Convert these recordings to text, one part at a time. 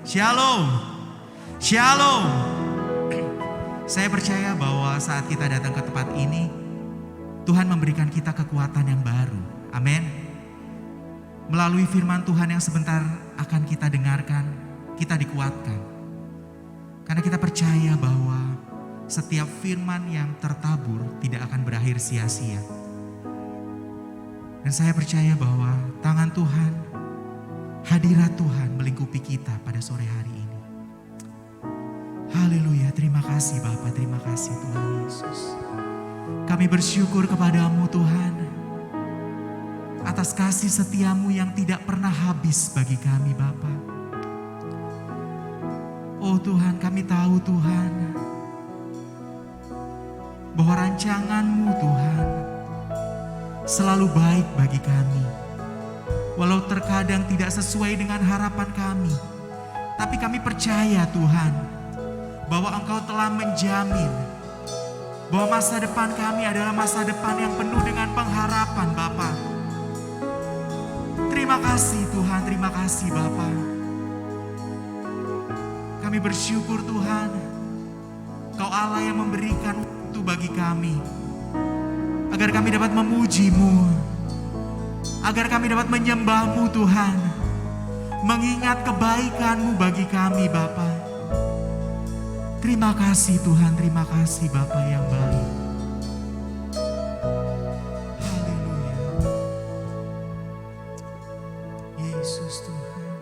Shalom. Shalom. Saya percaya bahwa saat kita datang ke tempat ini, Tuhan memberikan kita kekuatan yang baru. Amin. Melalui firman Tuhan yang sebentar akan kita dengarkan, kita dikuatkan. Karena kita percaya bahwa setiap firman yang tertabur tidak akan berakhir sia-sia. Dan saya percaya bahwa tangan Tuhan, hadirat Tuhan melingkupi kita pada sore hari ini. Haleluya, terima kasih Bapa, terima kasih Tuhan Yesus. Kami bersyukur kepadamu Tuhan, atas kasih setiamu yang tidak pernah habis bagi kami Bapa. Oh Tuhan, kami tahu Tuhan, bahwa rancanganmu Tuhan selalu baik bagi kami. Walau terkadang tidak sesuai dengan harapan kami, tapi kami percaya Tuhan, bahwa Engkau telah menjamin bahwa masa depan kami adalah masa depan yang penuh dengan pengharapan Bapa. Terima kasih Tuhan, terima kasih Bapa. Kami bersyukur Tuhan, Kau Allah yang memberikan waktu bagi kami, agar kami dapat memuji-Mu, agar kami dapat menyembah-Mu Tuhan, mengingat kebaikan-Mu bagi kami Bapa. Terima kasih Tuhan, terima kasih Bapa yang baik. Haleluya. Yesus Tuhan.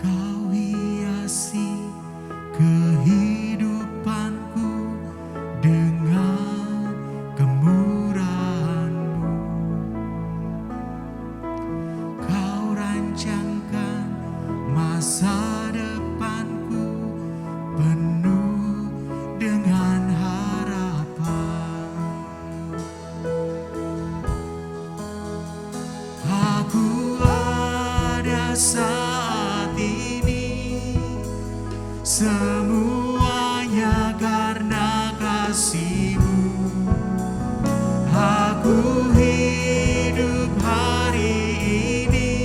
Kau hiasi kehidupanku dengan kemurahan-Mu. Kau rancangkan masa depanku penuh dengan harapan. Aku ada saat ini, semuanya karena kasih-Mu. Aku hidup hari ini,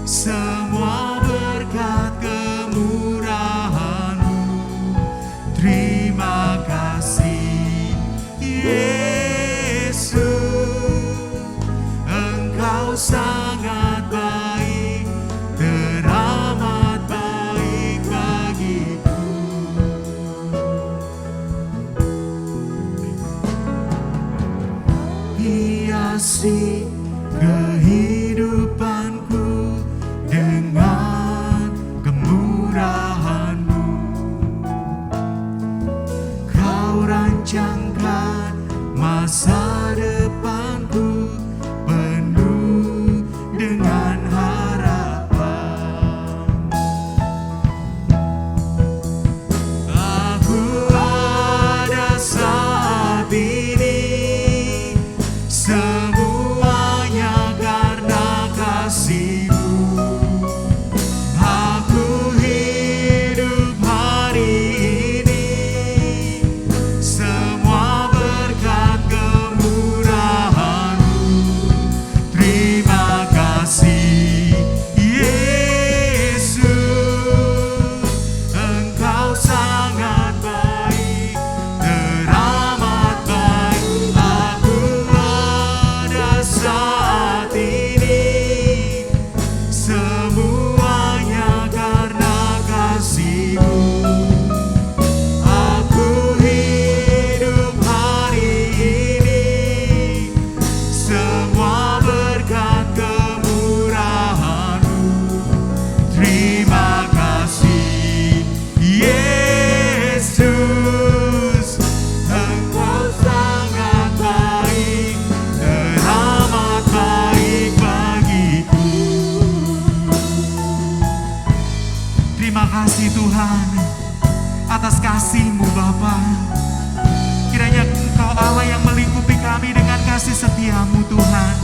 semua berkat kemurahan-Mu. Terima kasih Yesus, Engkau sangat baik, teramat baik bagiku. Hiasi kehidupanku dengan kemurahan-Mu. Kau rancangkan masa depanku penuh dengan harapan. Aku ada saat ini, semuanya karena kasih-Mu. Aku hidup hari ini, semua berkat kemurahan-Mu. Terima kasih Yesus, Engkau sangat baik, teramat baik. Aku ada saat ini, semuanya karena kasih-Mu. Aku hidup hari ini, semua berkat kemurahan-Mu. Terima kasih Yesus, Engkau sangat baik, teramat baik bagiku. Terima kasih Tuhan atas kasih-Mu Bapa. Kiranya Engkau Allah yang melingkupi kami dengan kasih setia-Mu Tuhan.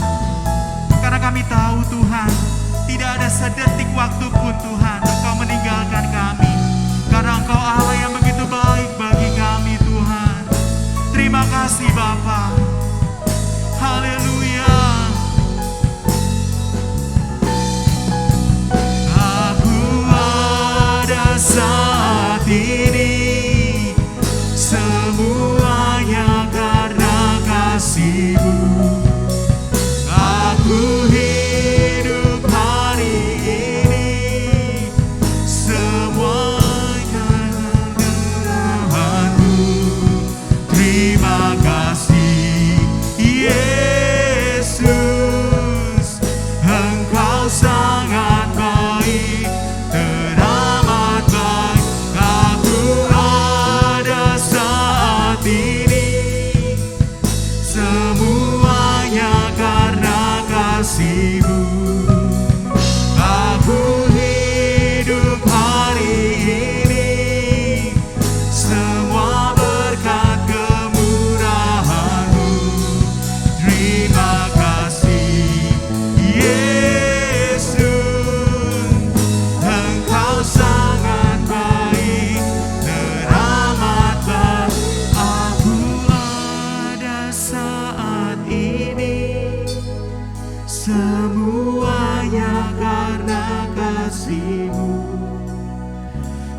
Karena kami tahu Tuhan, tidak ada sedetik waktu pun Tuhan Engkau meninggalkan kami. Karena Engkau Allah yang begitu baik bagi kami Tuhan. Terima kasih Bapa. Haleluya. kasih-Mu. Aku hidup hari ini semua berkat kemurahan-Mu. Terima kasih Yesus, Engkau sangat baik, teramat baik. Aku ada saat ini, semuanya karena kasih-Mu.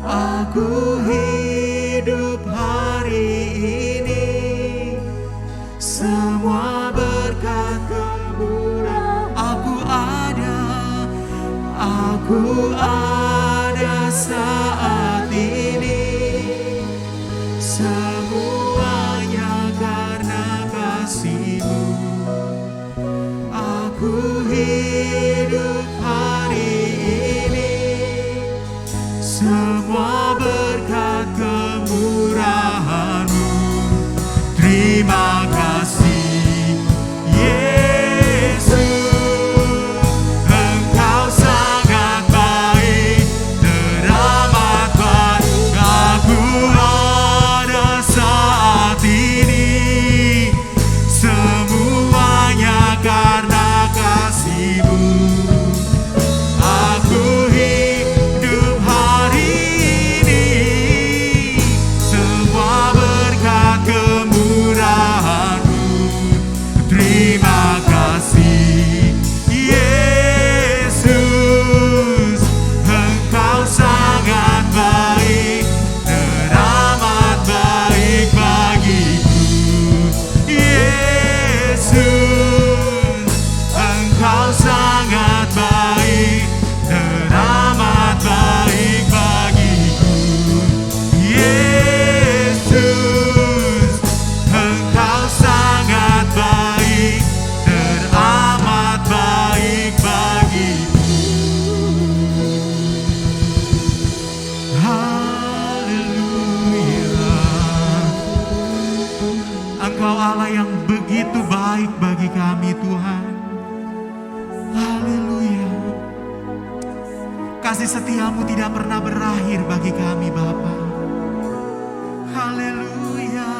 Aku hidup hari ini, semua berkat kemurahan. Aku ada saat ini, semuanya karena kasih-Mu. Aku hidup hari ini, semua berkat kemurahan-Mu. Terima kasih Yesus, Engkau sangat baik, teramat baik. Aku ada saat ini, semuanya karena kasih-Mu. Aku hidup hari ini, semua berkat kemurahan-Mu. Terima kasih Yesus, Engkau sangat baik, teramat baik bagiku. Yesus, Engkau sangat baik, teramat baik bagiku. Yesus, Engkau sangat baik, teramat baik bagiku. Haleluya. Engkau Allah yang begitu baik bagi kami, Tuhan. Haleluya. Kasih setia-Mu tidak pernah berakhir bagi kami, Bapa. Haleluya.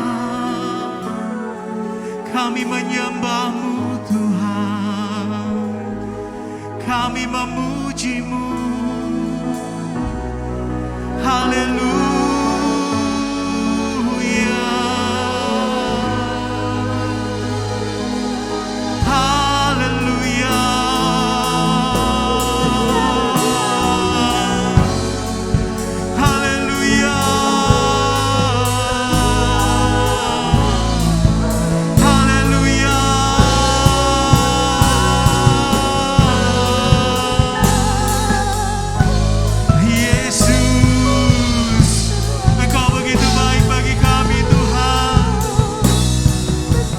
Kami menyembah-Mu, Tuhan. Kami memuji-Mu. Haleluya. Haleluya. Haleluya. Haleluya. Yesus, Engkau begitu baik bagi kami, Tuhan.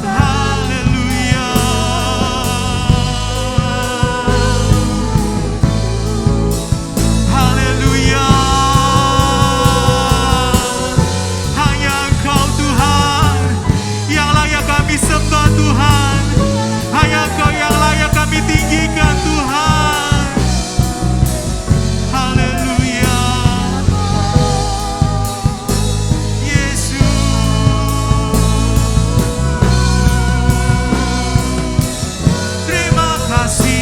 Haleluya. Haleluya. Hanya Engkau, Tuhan, yang layak kami sembah, Tuhan. Hanya Engkau yang layak kami tinggikan, Tuhan. Haleluya. Yesus, terima kasih.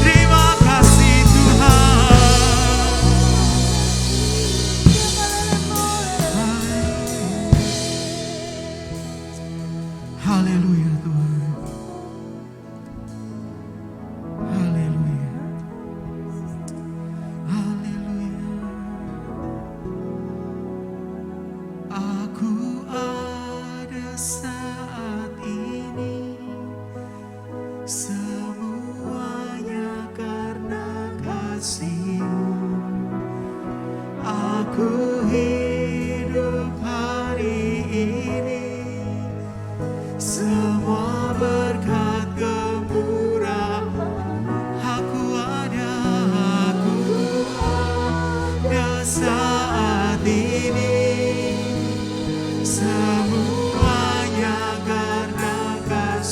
Terima kasih, Tuhan. Haleluya, Tuhan. Haleluya. Haleluya. Aku ada saat ini, semuanya karena kasih-Mu. Aku hidup hari ini, semua berkat kemurahan. Aku ada saat ini, semuanya karena kasih.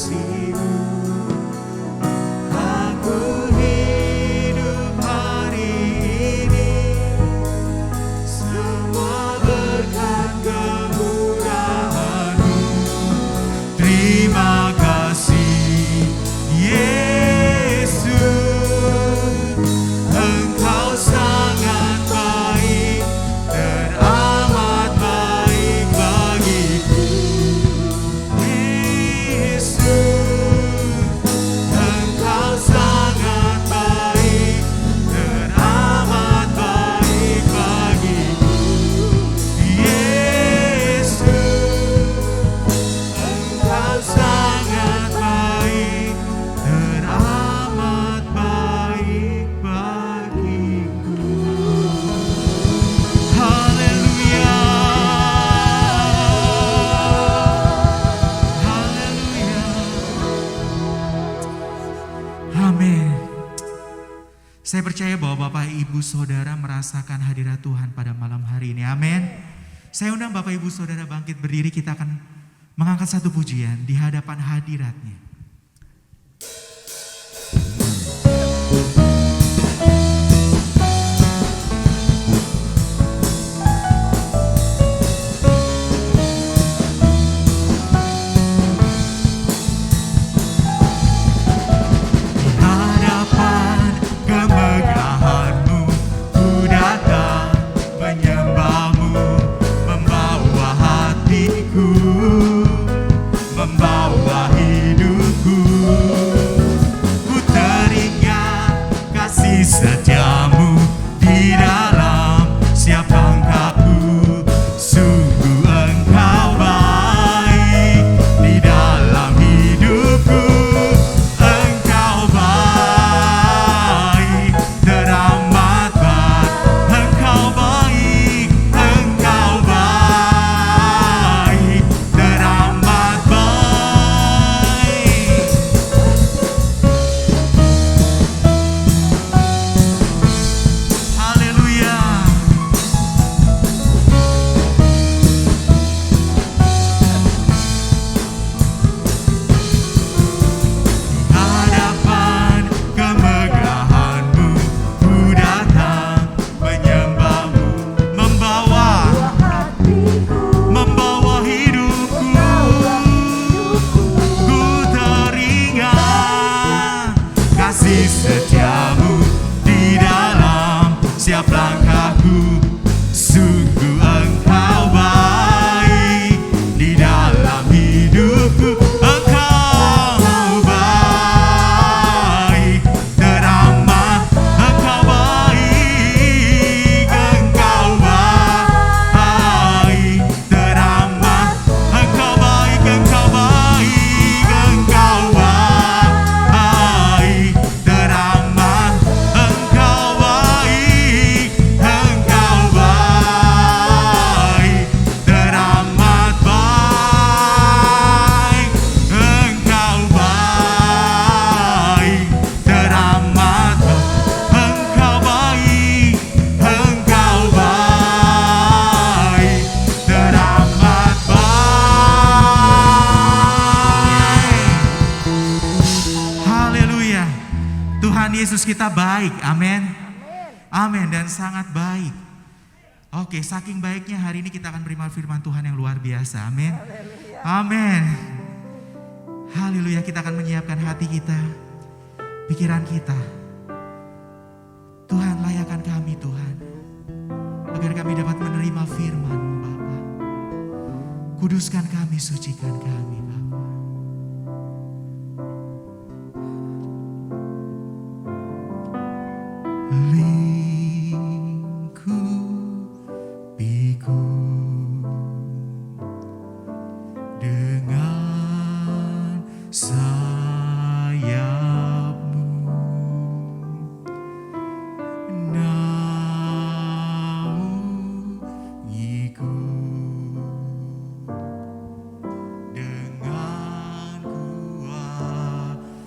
Amin. Saya percaya bahwa Bapak Ibu Saudara merasakan hadirat Tuhan pada malam hari ini. Amin. Saya undang Bapak Ibu Saudara bangkit berdiri, kita akan mengangkat satu pujian di hadapan hadirat-Nya. Setiamu di dalam siap langkahku, sungguh Engkau baik di dalam hidupku. Engkau baik, teramat baik. Engkau baik, Engkau baik, teramat baik. Setiamu di dalam siap langkahku, sungguh Engkau baik di dalam hidupku. Engkau baik, teramat. Engkau baik, Engkau baik, teramat. Engkau baik, Engkau baik, Engkau baik, teramat. Engkau baik, Engkau baik, teramat baik. Engkau baik, teramat baik. Engkau baik, Engkau baik, teramat baik. Haleluya. Tuhan Yesus kita baik, amin. Amin, dan sangat baik. Oke, saking baiknya hari ini kita akan beri firman Tuhan yang luar biasa, amin. Amin. Haleluya, kita akan menyiapkan hati kita, pikiran kita. Tuhan, layakkan kami Tuhan, agar kami dapat menerima firman-Mu Bapa. Kuduskan kami, sucikan kami Bapa. Lingkupiku dengan sayap-Mu, naungiku dengan kuasa-Mu.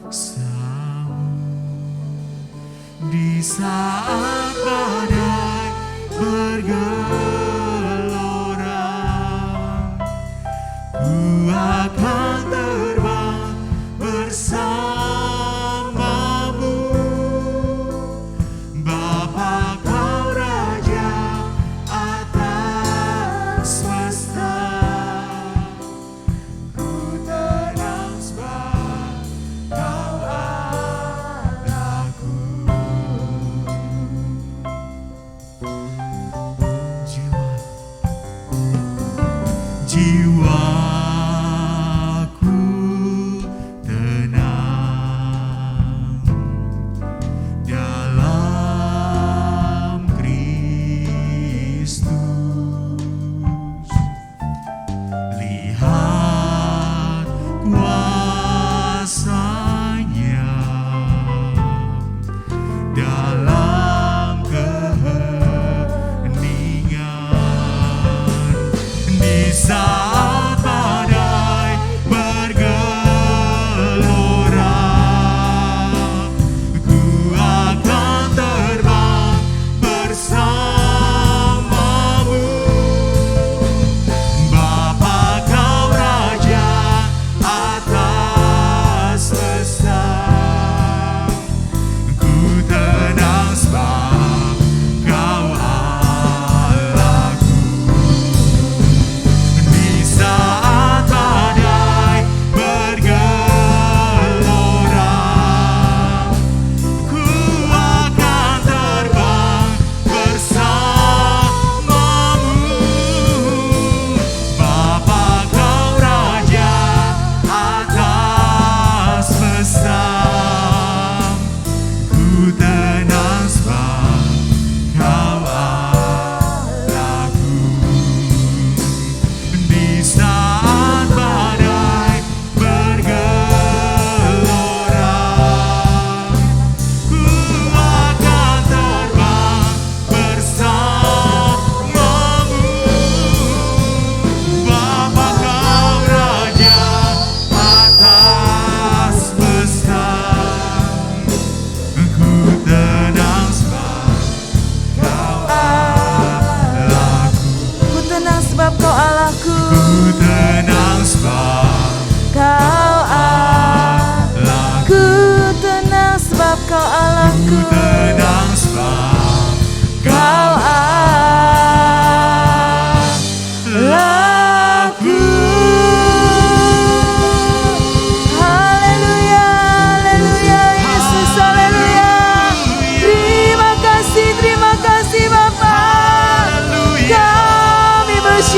Di saat badai bergelora, ku akan terbang bersama-Mu. Bapa, Kau Raja atas semesta, ku tenang sebab Kau Allahku. Jiwaku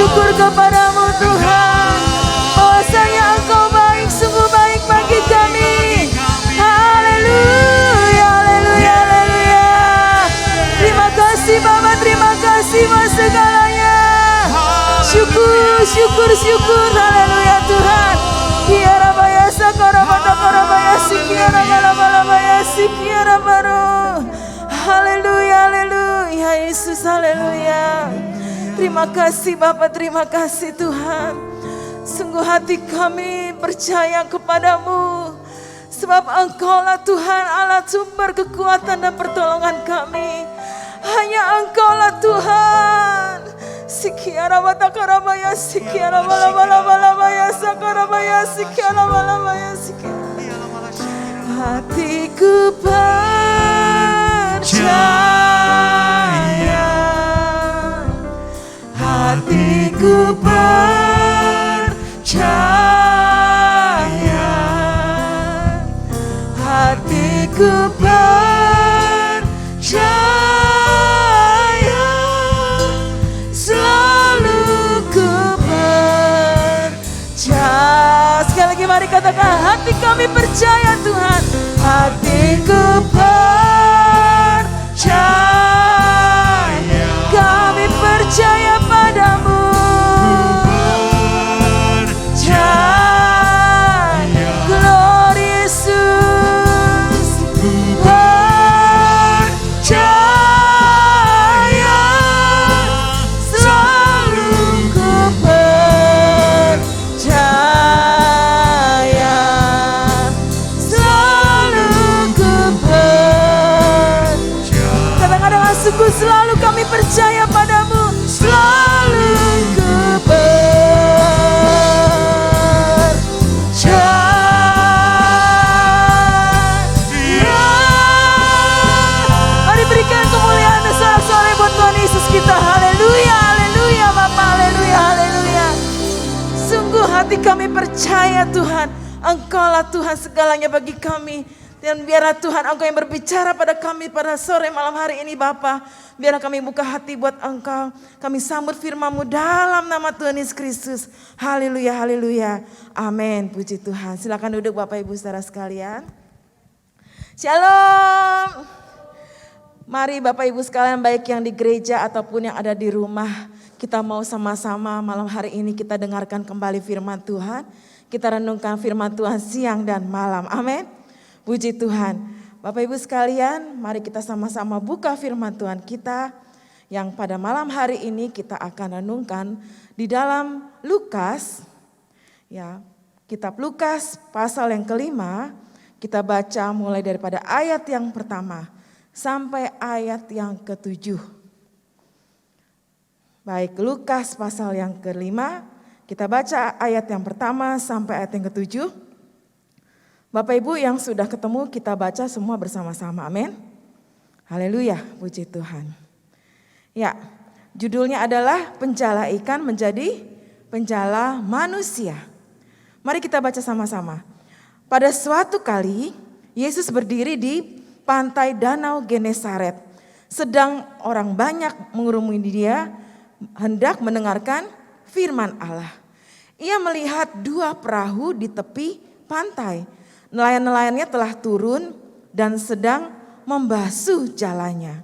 syukur kepadamu Tuhan. Bahwasanya Engkau baik, sungguh baik bagi kami. Haleluya, haleluya, haleluya. Terima kasih Bapa, terima kasih Mas segalanya. Syukur, syukur, syukur, haleluya Tuhan. Kiara baya sakara mata kara baya sikiara bala baya sikiara baru. Haleluya, haleluya Yesus, haleluya. Terima kasih Bapa, terima kasih Tuhan. Sungguh hati kami percaya kepadamu. Sebab Engkaulah Tuhan Allah sumber kekuatan dan pertolongan kami. Hanya Engkaulah Tuhan. Sikiara batakara baya sikiara bala baya sakara baya sikiara bala baya sikiara. Hatiku percaya, hatiku percaya, hatiku percaya. Mari katakan, hati kami percaya Tuhan. Hatiku percaya, kami percaya padamu. Percaya, Glory Yesus. Percaya, selalu ku percaya. Sungguh selalu kami percaya padamu, selalu ku percaya. Mari berikan kemuliaan dan sorak-sorai buat Tuhan Yesus kita. Haleluya, haleluya Bapa, haleluya, haleluya. Sungguh hati kami percaya Tuhan, Engkaulah Tuhan segalanya bagi kami. Dan biarlah Tuhan Engkau yang berbicara pada kami pada sore malam hari ini Bapa. Biarlah kami buka hati buat Engkau. Kami sambut firman-Mu dalam nama Tuhan Yesus Kristus. Haleluya, haleluya. Amin, puji Tuhan. Silakan duduk Bapak Ibu saudara sekalian. Shalom. Mari Bapak Ibu sekalian, baik yang di gereja ataupun yang ada di rumah. Kita mau sama-sama malam hari ini kita dengarkan kembali firman Tuhan. Kita renungkan firman Tuhan siang dan malam. Amin. Puji Tuhan. Bapak Ibu sekalian, mari kita sama-sama buka firman Tuhan kita yang pada malam hari ini kita akan renungkan di dalam Lukas. Ya, kitab Lukas pasal yang kelima, kita baca mulai daripada ayat yang pertama sampai ayat yang ketujuh. Baik, Lukas pasal yang kelima, kita baca ayat yang pertama sampai ayat yang ketujuh. Bapak Ibu yang sudah ketemu kita baca semua bersama-sama, amin. Haleluya, puji Tuhan. Ya, judulnya adalah penjala ikan menjadi penjala manusia. Mari kita baca sama-sama. Pada suatu kali Yesus berdiri di pantai Danau Genesaret. Sedang orang banyak mengurumuni dia hendak mendengarkan firman Allah. Ia melihat dua perahu di tepi pantai. Nelayan-nelayannya telah turun dan sedang membasuh jalannya.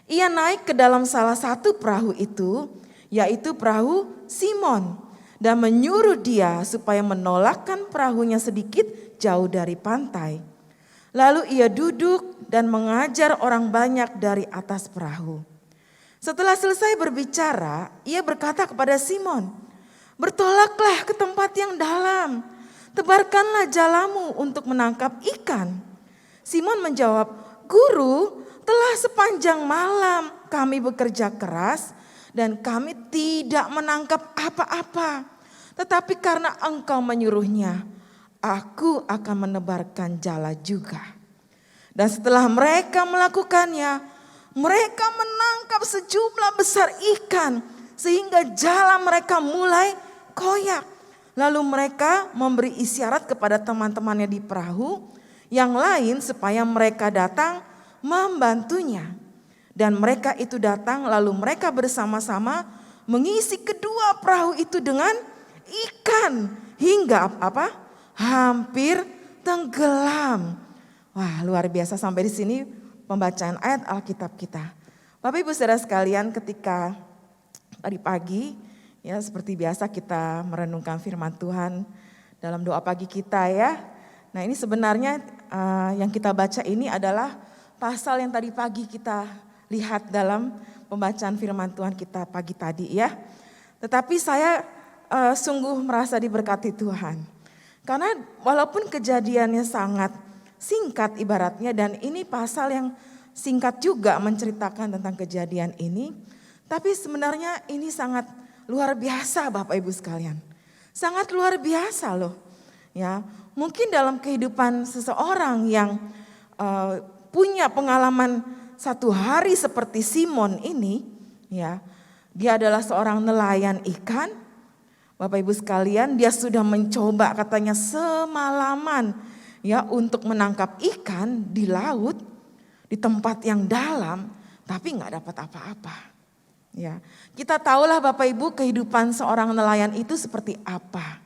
Ia naik ke dalam salah satu perahu itu, yaitu perahu Simon, dan menyuruh dia supaya menolakkan perahunya sedikit jauh dari pantai. Lalu ia duduk dan mengajar orang banyak dari atas perahu. Setelah selesai berbicara, ia berkata kepada Simon, "Bertolaklah ke tempat yang dalam. Tebarkanlah jalamu untuk menangkap ikan." Simon menjawab, "Guru, telah sepanjang malam kami bekerja keras dan kami tidak menangkap apa-apa. Tetapi karena Engkau menyuruhnya, aku akan menebarkan jala juga." Dan setelah mereka melakukannya, mereka menangkap sejumlah besar ikan sehingga jala mereka mulai koyak. Lalu mereka memberi isyarat kepada teman-temannya di perahu yang lain supaya mereka datang membantunya. Dan mereka itu datang lalu mereka bersama-sama mengisi kedua perahu itu dengan ikan hingga apa? Hampir tenggelam. Wah, luar biasa sampai di sini pembacaan ayat Alkitab kita. Bapak Ibu Saudara sekalian, ketika tadi pagi ya seperti biasa kita merenungkan firman Tuhan dalam doa pagi kita ya. Nah, ini sebenarnya yang kita baca ini adalah pasal yang tadi pagi kita lihat dalam pembacaan firman Tuhan kita pagi tadi ya. Tetapi saya sungguh merasa diberkati Tuhan. Karena walaupun kejadiannya sangat singkat ibaratnya, dan ini pasal yang singkat juga menceritakan tentang kejadian ini. Tapi sebenarnya ini sangat luar biasa Bapak Ibu sekalian. Sangat luar biasa loh. Ya, mungkin dalam kehidupan seseorang yang punya pengalaman satu hari seperti Simon ini, ya, dia adalah seorang nelayan ikan. Bapak Ibu sekalian, dia sudah mencoba katanya semalaman ya untuk menangkap ikan di laut, di tempat yang dalam, tapi nggak dapat apa-apa. Ya, kita tahulah Bapak Ibu kehidupan seorang nelayan itu seperti apa.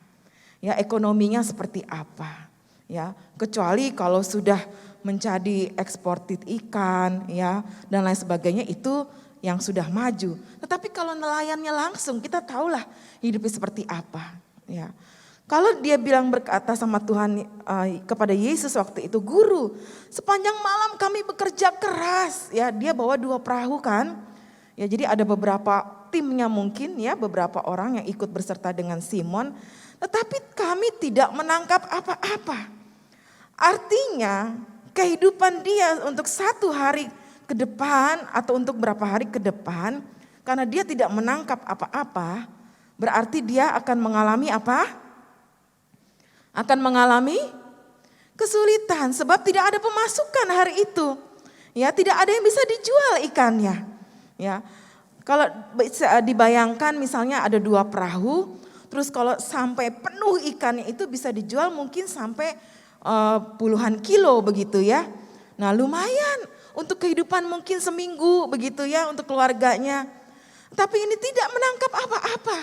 Ya, ekonominya seperti apa. Ya, kecuali kalau sudah menjadi eksportir ikan ya dan lain sebagainya, itu yang sudah maju. Tetapi kalau nelayannya langsung, kita tahulah hidupnya seperti apa. Ya, kalau dia bilang berkata sama Tuhan kepada Yesus waktu itu, Guru, sepanjang malam kami bekerja keras. Ya, dia bawa 2 perahu kan. Ya, jadi ada beberapa timnya mungkin ya, beberapa orang yang ikut berserta dengan Simon. Tetapi kami tidak menangkap apa-apa. Artinya kehidupan dia untuk 1 hari ke depan atau untuk berapa hari ke depan, karena dia tidak menangkap apa-apa, berarti dia akan mengalami apa? Akan mengalami kesulitan sebab tidak ada pemasukan hari itu. Ya, tidak ada yang bisa dijual ikannya. Ya. Kalau dibayangkan misalnya ada 2 perahu, terus kalau sampai penuh ikannya itu bisa dijual mungkin sampai puluhan kilo begitu ya. Nah, lumayan untuk kehidupan mungkin seminggu begitu ya untuk keluarganya. Tapi ini tidak menangkap apa-apa.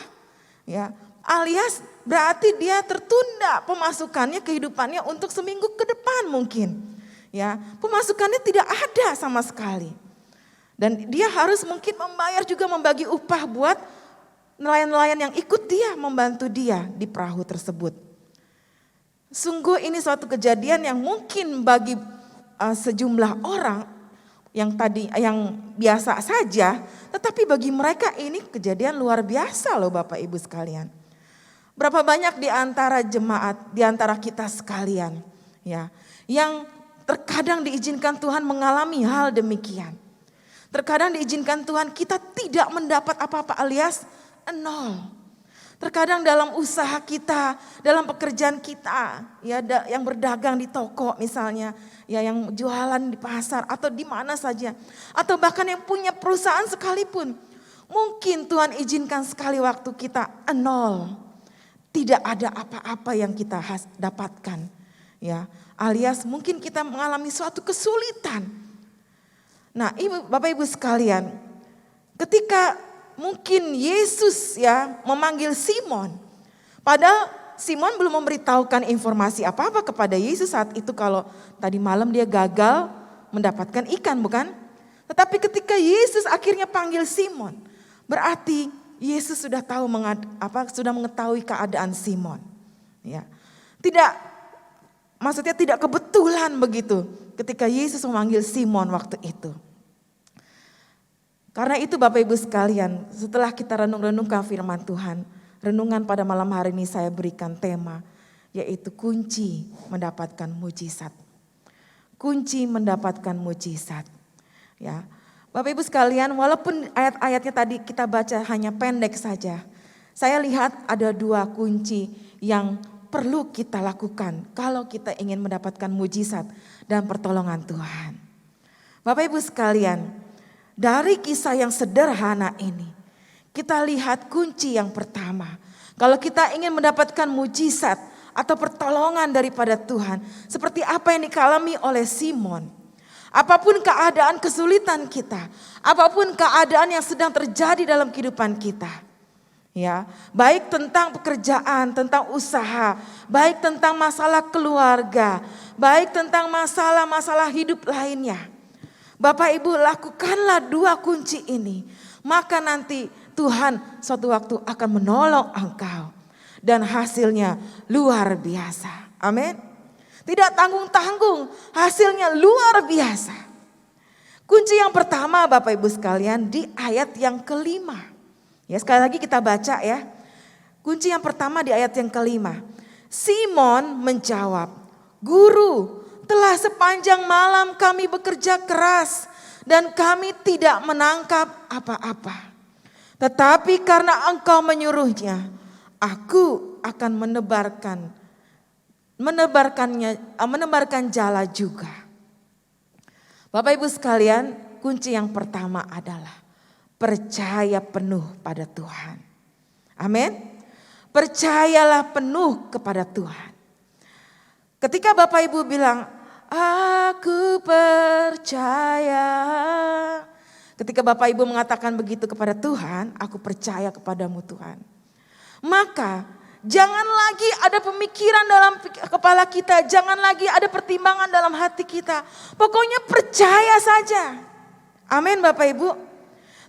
Ya, alias berarti dia tertunda pemasukannya, kehidupannya untuk seminggu ke depan mungkin. Ya, pemasukannya tidak ada sama sekali. Dan dia harus mungkin membayar juga, membagi upah buat nelayan-nelayan yang ikut dia, membantu dia di perahu tersebut. Sungguh ini suatu kejadian yang mungkin bagi sejumlah orang yang biasa saja, tetapi bagi mereka ini kejadian luar biasa loh Bapak Ibu sekalian. Berapa banyak di antara jemaat, di antara kita sekalian ya, yang terkadang diizinkan Tuhan mengalami hal demikian. Terkadang diizinkan Tuhan kita tidak mendapat apa-apa alias nol. Terkadang dalam usaha kita, dalam pekerjaan kita, ya yang berdagang di toko misalnya, ya yang jualan di pasar atau di mana saja, atau bahkan yang punya perusahaan sekalipun, mungkin Tuhan izinkan sekali waktu kita nol, tidak ada apa-apa yang kita dapatkan, ya, alias mungkin kita mengalami suatu kesulitan. Nah, Bapak Ibu sekalian, ketika mungkin Yesus ya memanggil Simon. Padahal Simon belum memberitahukan informasi apa-apa kepada Yesus saat itu kalau tadi malam dia gagal mendapatkan ikan, bukan? Tetapi ketika Yesus akhirnya panggil Simon, berarti Yesus sudah tahu sudah mengetahui keadaan Simon. Ya. Maksudnya tidak kebetulan begitu ketika Yesus memanggil Simon waktu itu. Karena itu Bapak Ibu sekalian, setelah kita renung-renungkan firman Tuhan, renungan pada malam hari ini saya berikan tema, yaitu kunci mendapatkan mujizat. Kunci mendapatkan mujizat. Ya, Bapak Ibu sekalian, walaupun ayat-ayatnya tadi kita baca hanya pendek saja, saya lihat ada 2 kunci yang perlu kita lakukan kalau kita ingin mendapatkan mujizat dan pertolongan Tuhan. Bapak Ibu sekalian, dari kisah yang sederhana ini, kita lihat kunci yang pertama. Kalau kita ingin mendapatkan mujizat atau pertolongan daripada Tuhan, seperti apa yang dialami oleh Simon. Apapun keadaan kesulitan kita, apapun keadaan yang sedang terjadi dalam kehidupan kita, Ya, baik tentang pekerjaan, tentang usaha, baik tentang masalah keluarga, baik tentang masalah-masalah hidup lainnya. Bapak Ibu, lakukanlah 2 kunci ini, maka nanti Tuhan suatu waktu akan menolong engkau dan hasilnya luar biasa. Amin. Tidak tanggung-tanggung, hasilnya luar biasa. Kunci yang pertama Bapak Ibu sekalian di ayat yang kelima. Ya, sekali lagi kita baca ya. Kunci yang pertama di ayat yang kelima. Simon menjawab, "Guru, telah sepanjang malam kami bekerja keras dan kami tidak menangkap apa-apa. Tetapi karena engkau menyuruhnya, aku akan menebarkan jala juga." Bapak Ibu sekalian, kunci yang pertama adalah percaya penuh pada Tuhan. Amin. Percayalah penuh kepada Tuhan. Ketika Bapak Ibu bilang, "Aku percaya." Ketika Bapak Ibu mengatakan begitu kepada Tuhan, "Aku percaya kepadamu Tuhan." Maka jangan lagi ada pemikiran dalam kepala kita, jangan lagi ada pertimbangan dalam hati kita. Pokoknya percaya saja. Amin Bapak Ibu.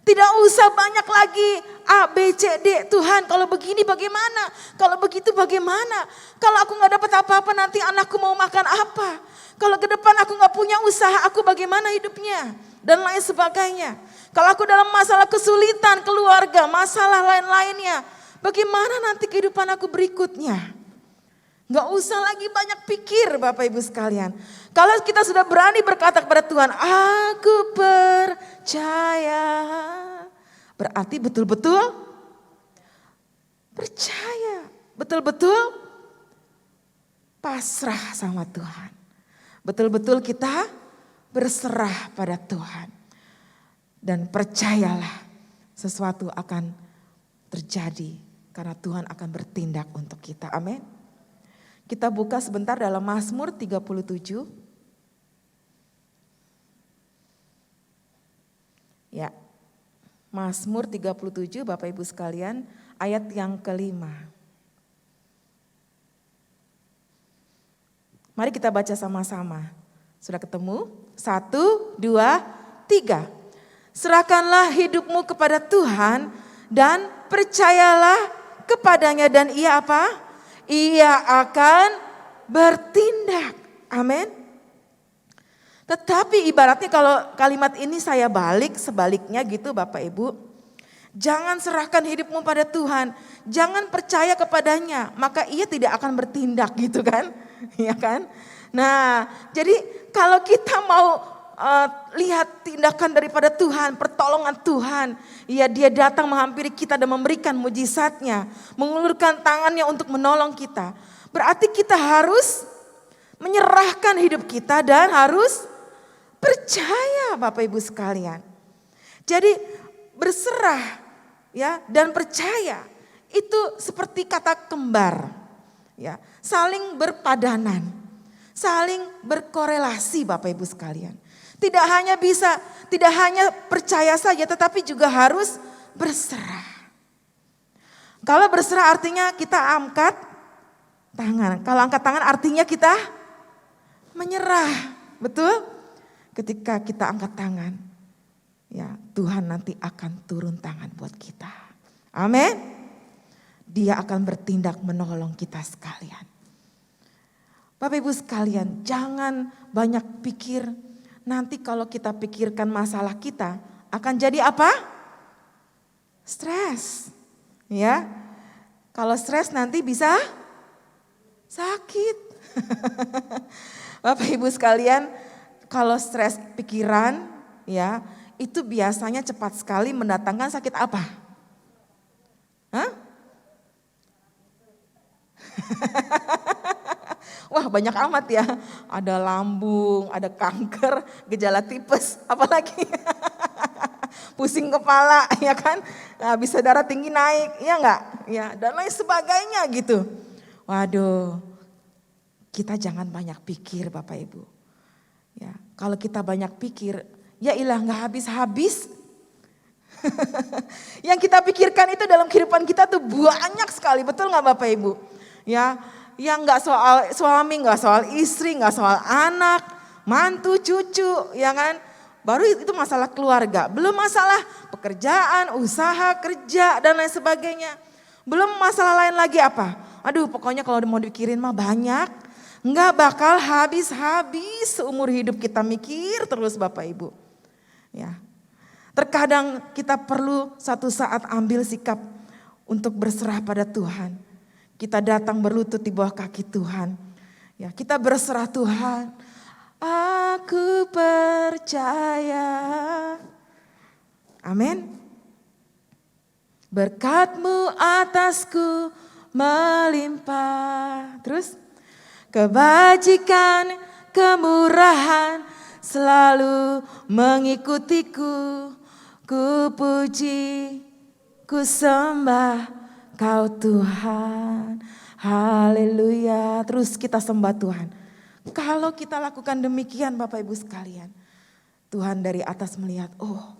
Tidak usah banyak lagi A, B, C, D. Tuhan kalau begini bagaimana? Kalau begitu bagaimana? Kalau aku gak dapat apa-apa nanti anakku mau makan apa? Kalau ke depan aku gak punya usaha, aku bagaimana hidupnya? Dan lain sebagainya. Kalau aku dalam masalah kesulitan keluarga, masalah lain-lainnya. Bagaimana nanti kehidupan aku berikutnya? Gak usah lagi banyak pikir Bapak Ibu sekalian. Kalau kita sudah berani berkata kepada Tuhan, "Aku percaya." Berarti betul-betul percaya. Betul-betul pasrah sama Tuhan. Betul-betul kita berserah pada Tuhan. Dan percayalah sesuatu akan terjadi karena Tuhan akan bertindak untuk kita. Amin. Kita buka sebentar dalam Mazmur 37. Ya, Mazmur 37 Bapak Ibu sekalian ayat yang kelima. Mari kita baca sama-sama. Sudah ketemu? 1, 2, 3. Serahkanlah hidupmu kepada Tuhan dan percayalah kepadanya dan ia apa? Ia akan bertindak. Amin. Tetapi ibaratnya kalau kalimat ini saya balik sebaliknya gitu Bapak Ibu. Jangan serahkan hidupmu pada Tuhan. Jangan percaya kepadanya. Maka ia tidak akan bertindak gitu kan. Ya kan. Nah jadi kalau kita mau lihat tindakan daripada Tuhan, pertolongan Tuhan. Ya dia datang menghampiri kita dan memberikan mujizatnya. Mengulurkan tangannya untuk menolong kita. Berarti kita harus menyerahkan hidup kita dan harus percaya Bapak Ibu sekalian. Jadi berserah ya dan percaya itu seperti kata kembar. Ya, saling berpadanan, saling berkorelasi Bapak Ibu sekalian. Tidak hanya percaya saja tetapi juga harus berserah. Kalau berserah artinya kita angkat tangan. Kalau angkat tangan artinya kita menyerah. Betul? Ketika kita angkat tangan, ya Tuhan nanti akan turun tangan buat kita. Amin. Dia akan bertindak menolong kita sekalian. Bapak Ibu sekalian, jangan banyak pikir. Nanti kalau kita pikirkan masalah kita akan jadi apa? Stres. Ya. Kalau stres nanti bisa sakit. Bapak Ibu sekalian, kalau stres pikiran ya, itu biasanya cepat sekali mendatangkan sakit apa? Hah? Wah banyak amat ya, ada lambung, ada kanker, gejala tipes, apalagi pusing kepala ya kan, nah, bisa darah tinggi naik, ya enggak? Ya, dan lain sebagainya gitu. Waduh, kita jangan banyak pikir Bapak Ibu. Ya, kalau kita banyak pikir, ya ilah nggak habis-habis. Yang kita pikirkan itu dalam kehidupan kita tuh banyak sekali, betul nggak Bapak Ibu? Ya, yang nggak soal suami, nggak soal istri, nggak soal anak, mantu, cucu, ya kan? Baru itu masalah keluarga, belum masalah pekerjaan, usaha, kerja dan lain sebagainya. Belum masalah lain lagi apa? Aduh, pokoknya kalau mau dipikirin mah banyak, nggak bakal habis-habis seumur hidup kita mikir terus Bapak Ibu. Ya. Terkadang kita perlu satu saat ambil sikap untuk berserah pada Tuhan. Kita datang berlutut di bawah kaki Tuhan. Ya, kita berserah Tuhan. Aku percaya. Amin. Berkat-Mu atasku melimpah. Terus kebajikan, kemurahan selalu mengikutiku. Ku puji, ku sembah Kau Tuhan. Haleluya. Terus kita sembah Tuhan. Kalau kita lakukan demikian Bapak Ibu sekalian, Tuhan dari atas melihat, oh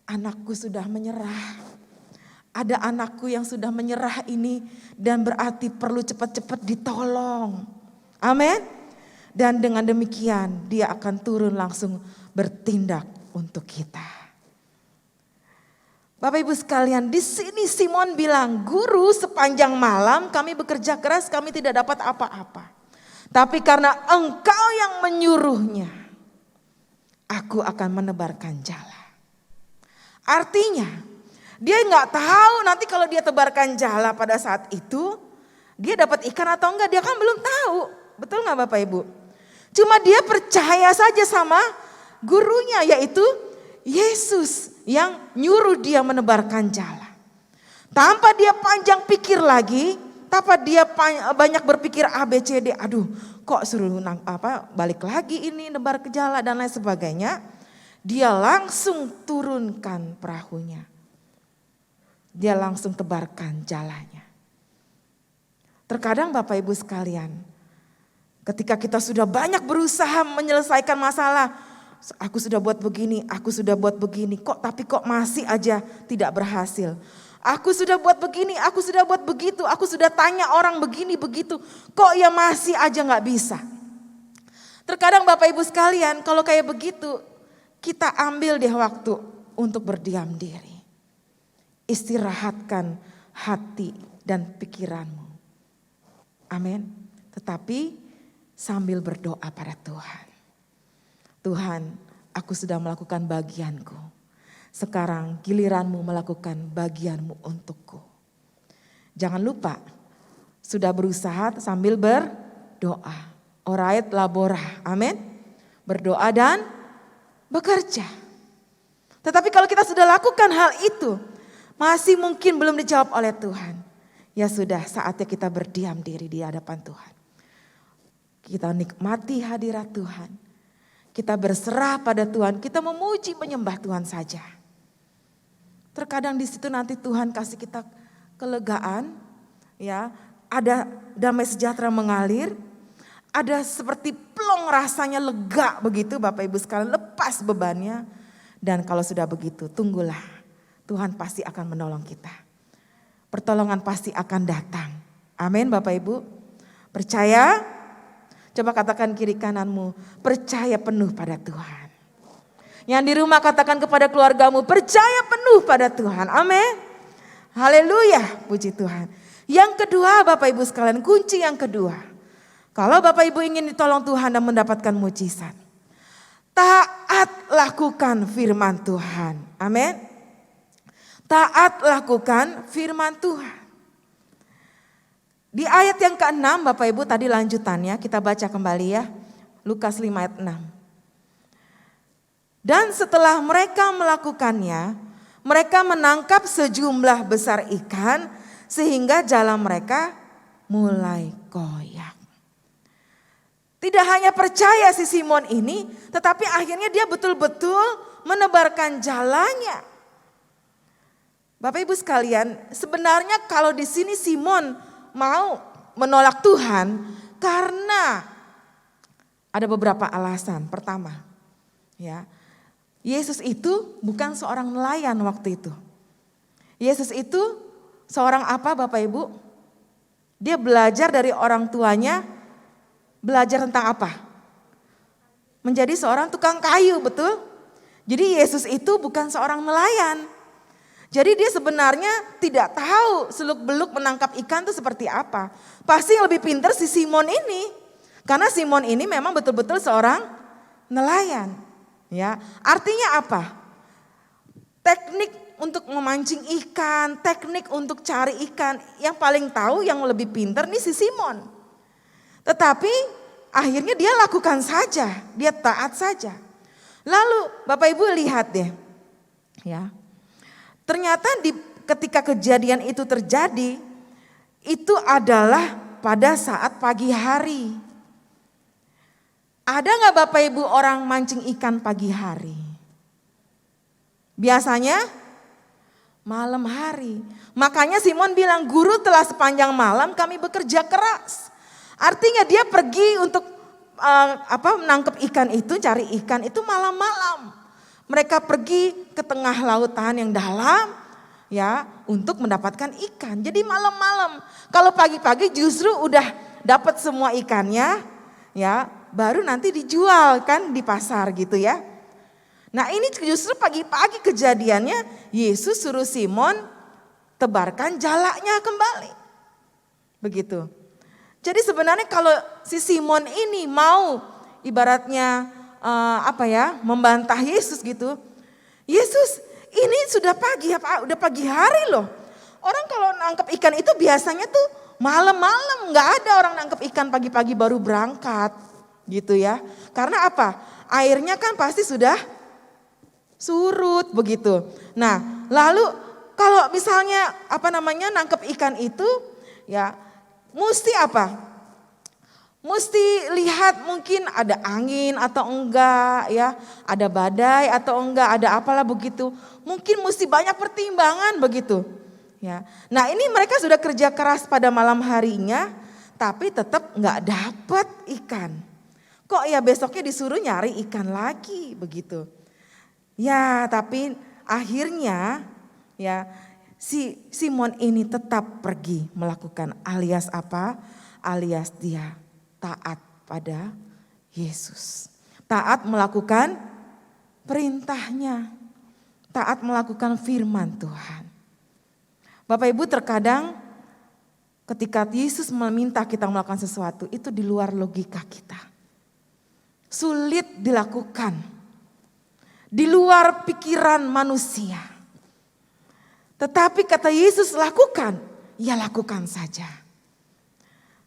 anakku sudah menyerah. Ada anakku yang sudah menyerah ini dan berarti perlu cepat-cepat ditolong. Amin. Dan dengan demikian dia akan turun langsung bertindak untuk kita. Bapak Ibu sekalian, di sini Simon bilang, "Guru, sepanjang malam kami bekerja keras, kami tidak dapat apa-apa. Tapi karena Engkau yang menyuruhnya, aku akan menebarkan jala." Artinya, dia nggak tahu nanti kalau dia tebarkan jala pada saat itu, dia dapat ikan atau enggak, dia kan belum tahu. Betul nggak Bapak Ibu? Cuma dia percaya saja sama gurunya, yaitu Yesus yang nyuruh dia menebarkan jala. Tanpa dia panjang pikir lagi, tanpa dia banyak berpikir A, B, C, D, aduh kok suruh balik lagi ini nebar ke jala dan lain sebagainya. Dia langsung turunkan perahunya. Dia langsung tebarkan jalanya. Terkadang Bapak Ibu sekalian, ketika kita sudah banyak berusaha menyelesaikan masalah, aku sudah buat begini, aku sudah buat begini, tapi kok masih aja tidak berhasil. Aku sudah buat begini, aku sudah buat begitu, aku sudah tanya orang begini begitu, kok ya masih aja nggak bisa. Terkadang Bapak Ibu sekalian, kalau kayak begitu, kita ambil deh waktu untuk berdiam diri. Istirahatkan hati dan pikiranmu. Amin. Tetapi sambil berdoa pada Tuhan. Tuhan, aku sudah melakukan bagianku. Sekarang giliranmu melakukan bagianmu untukku. Jangan lupa, sudah berusaha sambil berdoa. Orait labora, amin. Berdoa dan bekerja. Tetapi kalau kita sudah lakukan hal itu, masih mungkin belum dijawab oleh Tuhan. Ya sudah, saatnya kita berdiam diri di hadapan Tuhan. Kita nikmati hadirat Tuhan. Kita berserah pada Tuhan, kita memuji menyembah Tuhan saja. Terkadang di situ nanti Tuhan kasih kita kelegaan, ya, ada damai sejahtera mengalir, ada seperti plong rasanya lega begitu Bapak Ibu sekalian, lepas bebannya. Dan kalau sudah begitu, tunggulah, Tuhan pasti akan menolong kita. Pertolongan pasti akan datang. Amin Bapak Ibu. Percaya? Coba katakan kiri kananmu, percaya penuh pada Tuhan. Yang di rumah katakan kepada keluargamu, percaya penuh pada Tuhan. Amin. Haleluya, puji Tuhan. Yang kedua Bapak Ibu sekalian, kunci yang kedua. Kalau Bapak Ibu ingin ditolong Tuhan dan mendapatkan mujizat, taat lakukan firman Tuhan. Amin. Taat lakukan firman Tuhan. Di ayat yang ke-6 Bapak Ibu tadi lanjutannya kita baca kembali ya. Lukas 5 ayat 6. Dan setelah mereka melakukannya, mereka menangkap sejumlah besar ikan sehingga jala mereka mulai koyak. Tidak hanya percaya si Simon ini, tetapi akhirnya dia betul-betul menebarkan jalanya. Bapak Ibu sekalian, sebenarnya kalau di sini Simon mau menolak Tuhan karena ada beberapa alasan. Pertama, ya, Yesus itu bukan seorang nelayan waktu itu. Yesus itu seorang apa Bapak Ibu? Dia belajar dari orang tuanya, belajar tentang apa? Menjadi seorang tukang kayu, betul? Jadi Yesus itu bukan seorang nelayan. Jadi dia sebenarnya tidak tahu seluk-beluk menangkap ikan itu seperti apa. Pasti yang lebih pintar si Simon ini. Karena Simon ini memang betul-betul seorang nelayan. Ya, artinya apa? Teknik untuk memancing ikan, teknik untuk cari ikan, yang paling tahu, yang lebih pintar nih si Simon. Tetapi akhirnya dia lakukan saja, dia taat saja. Lalu Bapak Ibu lihat deh, ya, ternyata ketika kejadian itu terjadi, itu adalah pada saat pagi hari. Ada nggak Bapak Ibu orang mancing ikan pagi hari? Biasanya malam hari. Makanya Simon bilang, guru telah sepanjang malam kami bekerja keras. Artinya dia pergi untuk menangkap ikan itu, cari ikan itu malam-malam. Mereka pergi ke tengah lautan yang dalam ya untuk mendapatkan ikan. Jadi malam-malam. Kalau pagi-pagi justru udah dapat semua ikannya ya, baru nanti dijual kan di pasar gitu ya. Nah ini justru pagi-pagi kejadiannya, Yesus suruh Simon tebarkan jalaknya kembali. Begitu. Jadi sebenarnya kalau si Simon ini mau ibaratnya membantah Yesus gitu. Yesus ini sudah pagi, udah pagi hari loh. Orang kalau nangkep ikan itu biasanya tuh malam-malam, nggak ada orang nangkep ikan pagi-pagi baru berangkat gitu ya. Karena apa? Airnya kan pasti sudah surut begitu. Nah, lalu kalau misalnya nangkep ikan itu ya mesti apa? Mesti lihat mungkin ada angin atau enggak ya, ada badai atau enggak, ada apalah begitu. Mungkin mesti banyak pertimbangan begitu. Ya. Nah, ini mereka sudah kerja keras pada malam harinya tapi tetap enggak dapat ikan. Kok ya besoknya disuruh nyari ikan lagi begitu. Ya, tapi akhirnya ya si Simon ini tetap pergi melakukan alias apa? Alias dia taat pada Yesus. Taat melakukan perintahnya. Taat melakukan firman Tuhan. Bapak Ibu terkadang ketika Yesus meminta kita melakukan sesuatu itu di luar logika kita. Sulit dilakukan. Di luar pikiran manusia. Tetapi kata Yesus lakukan, ya lakukan saja.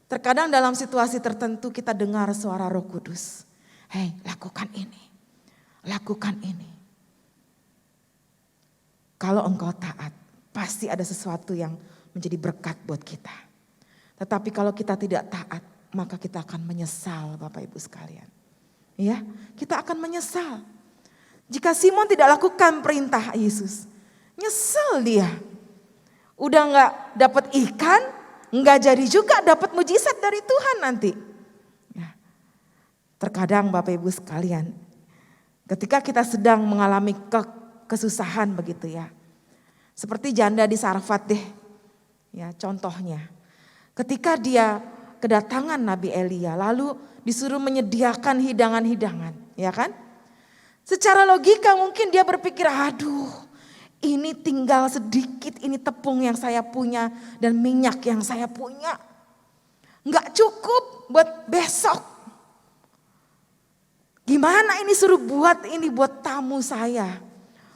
Terkadang dalam situasi tertentu kita dengar suara Roh Kudus. Hei, lakukan ini. Lakukan ini. Kalau engkau taat, pasti ada sesuatu yang menjadi berkat buat kita. Tetapi kalau kita tidak taat, maka kita akan menyesal Bapak Ibu sekalian. Ya, kita akan menyesal. Jika Simon tidak lakukan perintah Yesus, nyesel dia. Udah gak dapat ikan, gak jadi juga dapat mujizat dari Tuhan nanti. Ya. Terkadang Bapak Ibu sekalian, ketika kita sedang mengalami kesusahan begitu ya. Seperti janda di Sarfat deh, ya contohnya. Ketika dia kedatangan Nabi Elia, lalu disuruh menyediakan hidangan-hidangan, ya kan? Secara logika mungkin dia berpikir, aduh ini tinggal sedikit, ini tepung yang saya punya dan minyak yang saya punya. Enggak cukup buat besok. Gimana ini suruh buat ini buat tamu saya.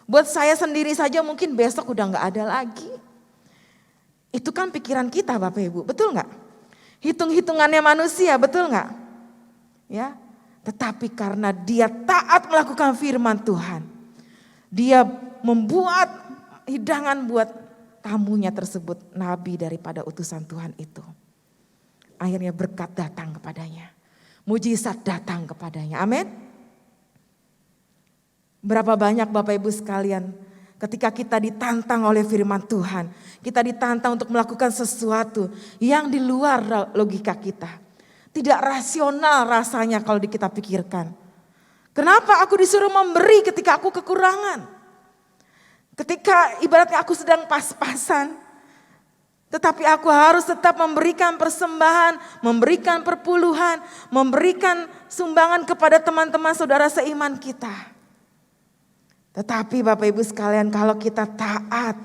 Buat saya sendiri saja mungkin besok udah enggak ada lagi. Itu kan pikiran kita Bapak Ibu, betul enggak? Hitung-hitungannya manusia, betul enggak? Ya, tetapi karena dia taat melakukan firman Tuhan. Dia membuat hidangan buat tamunya tersebut, nabi daripada utusan Tuhan itu. Akhirnya berkat datang kepadanya. Mujizat datang kepadanya. Amin. Berapa banyak Bapak Ibu sekalian, ketika kita ditantang oleh firman Tuhan, kita ditantang untuk melakukan sesuatu yang di luar logika kita. Tidak rasional rasanya kalau kita pikirkan. Kenapa aku disuruh memberi ketika aku kekurangan? Ketika ibaratnya aku sedang pas-pasan, tetapi aku harus tetap memberikan persembahan, memberikan perpuluhan, memberikan sumbangan kepada teman-teman saudara seiman kita. Tetapi Bapak Ibu sekalian, kalau kita taat,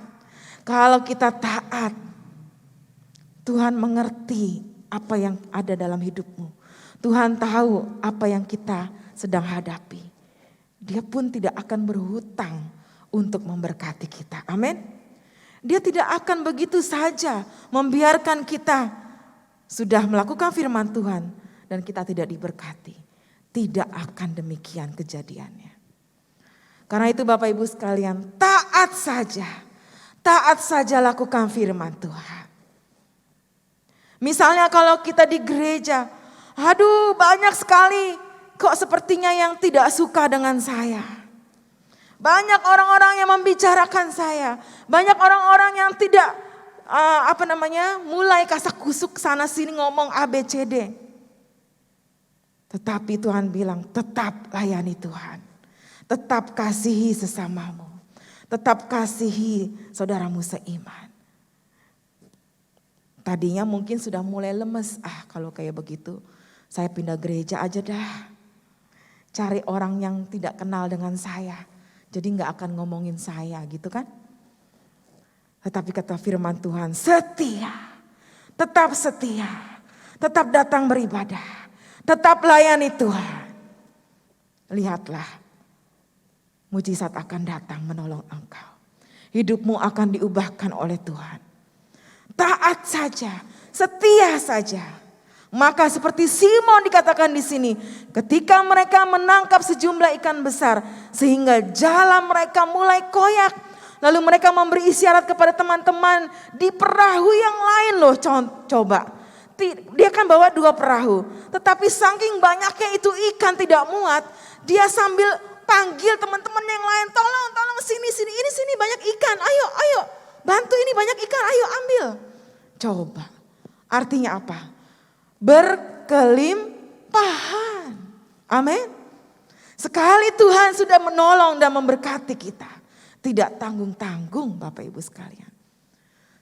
Tuhan mengerti apa yang ada dalam hidupmu. Tuhan tahu apa yang kita sedang hadapi. Dia pun tidak akan berhutang untuk memberkati kita. Amin. Dia tidak akan begitu saja membiarkan kita sudah melakukan firman Tuhan dan kita tidak diberkati. Tidak akan demikian kejadiannya. Karena itu Bapak Ibu sekalian, taat saja lakukan firman Tuhan. Misalnya kalau kita di gereja, aduh banyak sekali kok sepertinya yang tidak suka dengan saya. Banyak orang-orang yang membicarakan saya. Banyak orang-orang yang tidak mulai kasak kusuk sana sini ngomong ABCD. Tetapi Tuhan bilang tetap layani Tuhan. Tetap kasihi sesamamu. Tetap kasihi saudaramu seiman. Tadinya mungkin sudah mulai lemes. Kalau kayak begitu saya pindah gereja aja dah. Cari orang yang tidak kenal dengan saya. Jadi gak akan ngomongin saya gitu kan. Tetapi kata firman Tuhan setia. Tetap setia. Tetap datang beribadah. Tetap layani Tuhan. Lihatlah. Mujizat akan datang menolong engkau. Hidupmu akan diubahkan oleh Tuhan. Taat saja, setia saja. Maka seperti Simon dikatakan di sini, ketika mereka menangkap sejumlah ikan besar sehingga jala mereka mulai koyak, lalu mereka memberi isyarat kepada teman-teman di perahu yang lain loh. Coba, dia kan bawa 2 perahu, tetapi saking banyaknya itu ikan tidak muat, dia sambil panggil teman-teman yang lain, tolong sini, ini banyak ikan, ayo. Bantu ini banyak ikan, ayo ambil. Coba, artinya apa? Berkelimpahan. Amin. Sekali Tuhan sudah menolong dan memberkati kita. Tidak tanggung-tanggung Bapak Ibu sekalian.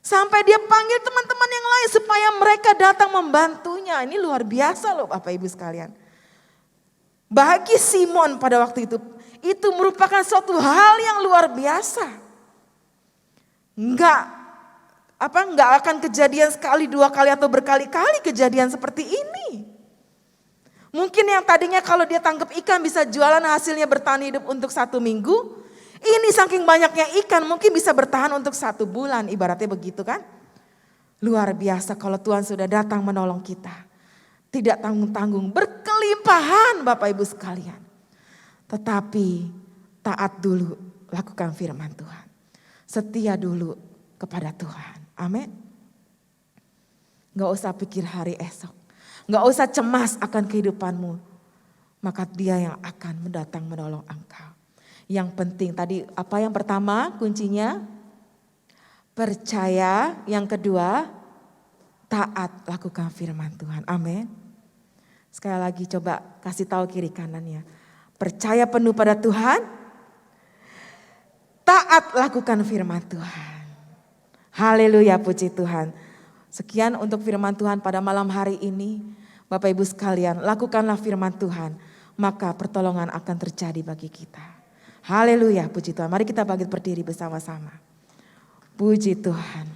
Sampai dia panggil teman-teman yang lain supaya mereka datang membantunya. Ini luar biasa loh Bapak Ibu sekalian. Bagi Simon pada waktu itu merupakan suatu hal yang luar biasa. Enggak akan kejadian sekali, 2 kali atau berkali-kali kejadian seperti ini. Mungkin yang tadinya kalau dia tangkap ikan bisa jualan hasilnya bertahan hidup untuk 1 minggu. Ini saking banyaknya ikan mungkin bisa bertahan untuk 1 bulan, ibaratnya begitu kan. Luar biasa kalau Tuhan sudah datang menolong kita. Tidak tanggung-tanggung, berkelimpahan Bapak Ibu sekalian. Tetapi taat dulu, lakukan firman Tuhan. Setia dulu kepada Tuhan. Amin. Gak usah pikir hari esok. Gak usah cemas akan kehidupanmu. Maka dia yang akan mendatang menolong engkau. Yang penting tadi apa yang pertama kuncinya? Percaya. Yang kedua taat, lakukan firman Tuhan. Amin. Sekali lagi coba kasih tahu kiri kanannya. Percaya penuh pada Tuhan. Taat, lakukan firman Tuhan. Haleluya, puji Tuhan. Sekian untuk firman Tuhan pada malam hari ini. Bapak Ibu sekalian, lakukanlah firman Tuhan. Maka pertolongan akan terjadi bagi kita. Haleluya, puji Tuhan. Mari kita bangkit berdiri bersama-sama. Puji Tuhan.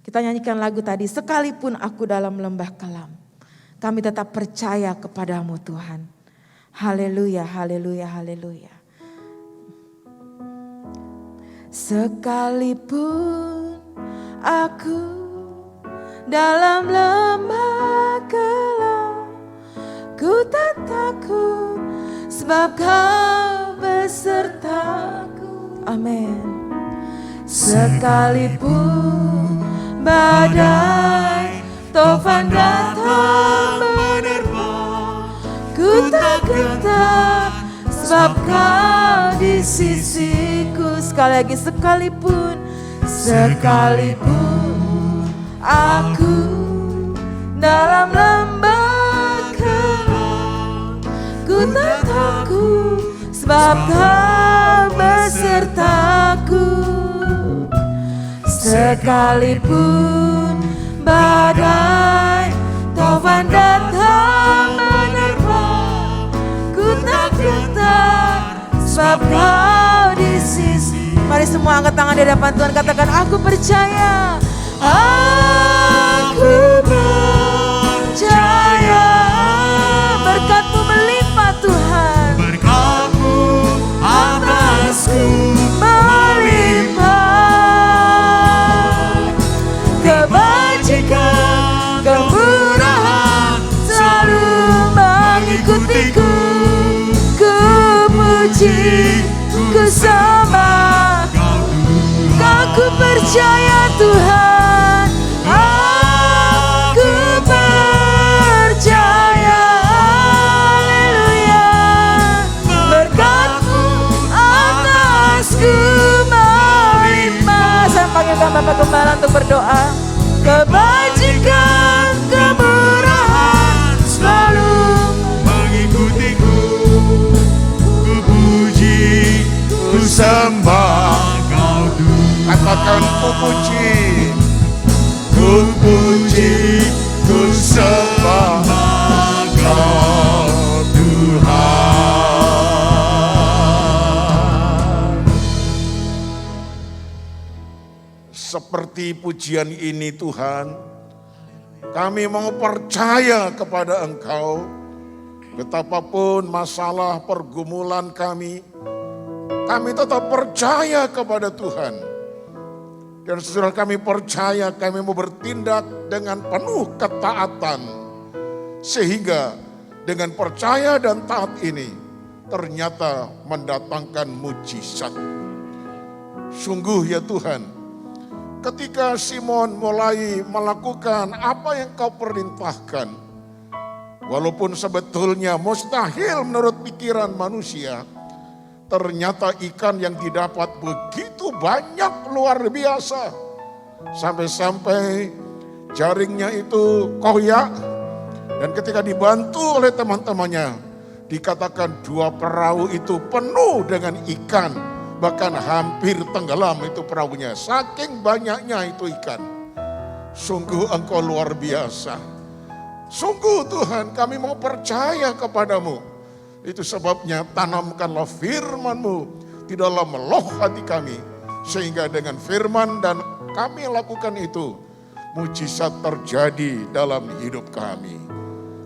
Kita nyanyikan lagu tadi, sekalipun aku dalam lembah kelam, kami tetap percaya kepadamu Tuhan. Haleluya, haleluya, haleluya. Sekalipun aku dalam lembah kelam, ku tak takut sebab kau besertaku. Amin. Sekalipun badai tofan datang menerpa, ku tak gentar sebab kau di sisiku. Sekali lagi, sekalipun aku dalam lembah kelam, tak takut, sebab Kau besertaku. Sekalipun badai taufan datang menerpa, ku tak gentar, sebab Kau di sisi. Mari semua angkat tangan di hadapan Tuhan, katakan aku percaya. Aku percaya berkat-Mu melimpah Tuhan, Berkat-Mu atasku melimpah. Kebajikan, kemurahan selalu mengikutiku. Ku puji, ku sembah, aku percaya Tuhan. Aku percaya, haleluya. Berkat-Mu atasku melimpah. Saya panggilkan Bapak Gembala untuk berdoa. Kebajikan, kemurahan selalu mengikutiku. Ku puji, ku sembah Kau Tuhan. Katakan ku puji, ku sembah Kau Tuhan. Seperti pujian ini Tuhan, kami mau percaya kepada Engkau. Betapapun masalah pergumulan kami tetap percaya kepada Tuhan. Dan setelah kami percaya, kami mau bertindak dengan penuh ketaatan. Sehingga dengan percaya dan taat ini ternyata mendatangkan mujizat. Sungguh ya Tuhan, ketika Simon mulai melakukan apa yang Kau perintahkan, walaupun sebetulnya mustahil menurut pikiran manusia, ternyata ikan yang didapat begitu banyak, luar biasa. Sampai-sampai jaringnya itu koyak. Dan ketika dibantu oleh teman-temannya, dikatakan 2 perahu itu penuh dengan ikan. Bahkan hampir tenggelam itu perahunya. Saking banyaknya itu ikan. Sungguh Engkau luar biasa. Sungguh Tuhan, kami mau percaya kepadamu. Itu sebabnya tanamkanlah firman-Mu di dalam loh hati kami. Sehingga dengan firman dan kami lakukan itu, mujizat terjadi dalam hidup kami.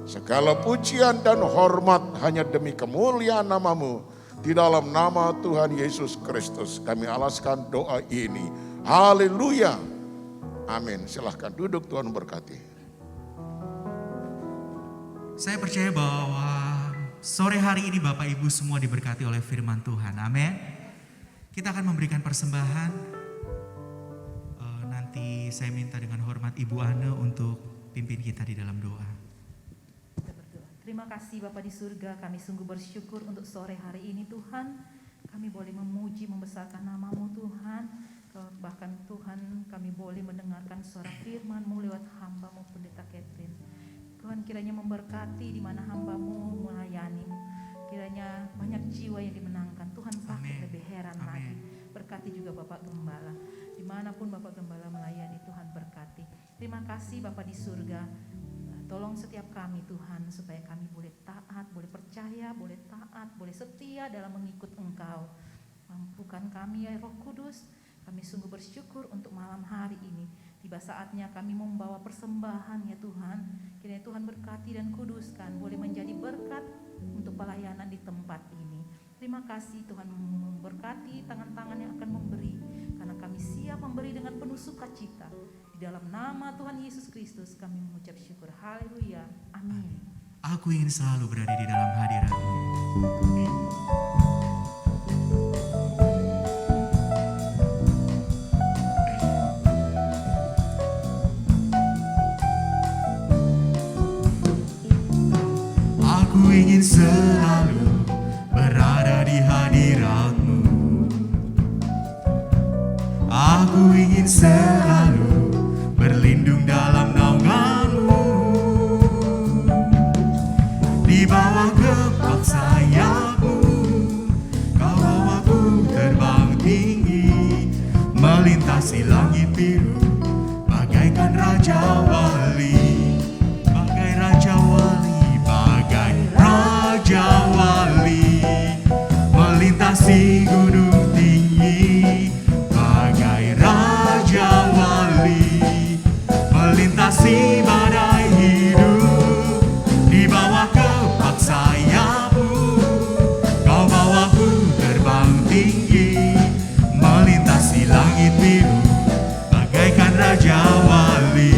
Segala pujian dan hormat hanya demi kemuliaan nama-Mu. Di dalam nama Tuhan Yesus Kristus kami alaskan doa ini. Haleluya. Amin. Silahkan duduk, Tuhan berkati. Saya percaya bahwa sore hari ini Bapak Ibu semua diberkati oleh firman Tuhan. Amin. Kita akan memberikan persembahan. Nanti saya minta dengan hormat Ibu Ane untuk pimpin kita di dalam doa. Kita berdoa. Terima kasih Bapa di surga, kami sungguh bersyukur untuk sore hari ini Tuhan. Kami boleh memuji, membesarkan nama-Mu Tuhan. Bahkan Tuhan kami boleh mendengarkan suara firman-Mu lewat hamba-Mu Pendeta Catherine. Tuhan kiranya memberkati di mana hamba-Mu melayani. Kiranya banyak jiwa yang dimenangkan. Tuhan sakit lebih heran lagi. Berkati juga Bapak Gembala. Dimanapun Bapak Gembala melayani, Tuhan berkati. Terima kasih Bapak di surga. Tolong setiap kami Tuhan supaya kami boleh taat, boleh percaya, boleh taat, boleh setia dalam mengikut Engkau. Mampukan kami ya Roh Kudus. Kami sungguh bersyukur untuk malam hari ini. Tiba saatnya kami membawa persembahan ya Tuhan. Kiranya Tuhan berkati dan kuduskan. Boleh menjadi berkat untuk pelayanan di tempat ini. Terima kasih Tuhan memberkati tangan-tangan yang akan memberi. Karena kami siap memberi dengan penuh sukacita. Di dalam nama Tuhan Yesus Kristus kami mengucap syukur. Haleluya. Amin. Aku ingin selalu berada di dalam hadirat-Mu. Aku ingin selalu berada di hadirat-Mu. Aku ingin selalu berlindung dalam naungan-Mu. Di bawah kepak sayapmu, kau bawaku terbang tinggi, melintasi langit biru, bagaikan raja wali, bagai raja wali, bagai raja wali, melintasi gunung tinggi, bagai raja wali, melintasi badai hidup. Di bawah kepak sayapmu, kau bawaku terbang tinggi, melintasi langit biru, bagaikan raja wali,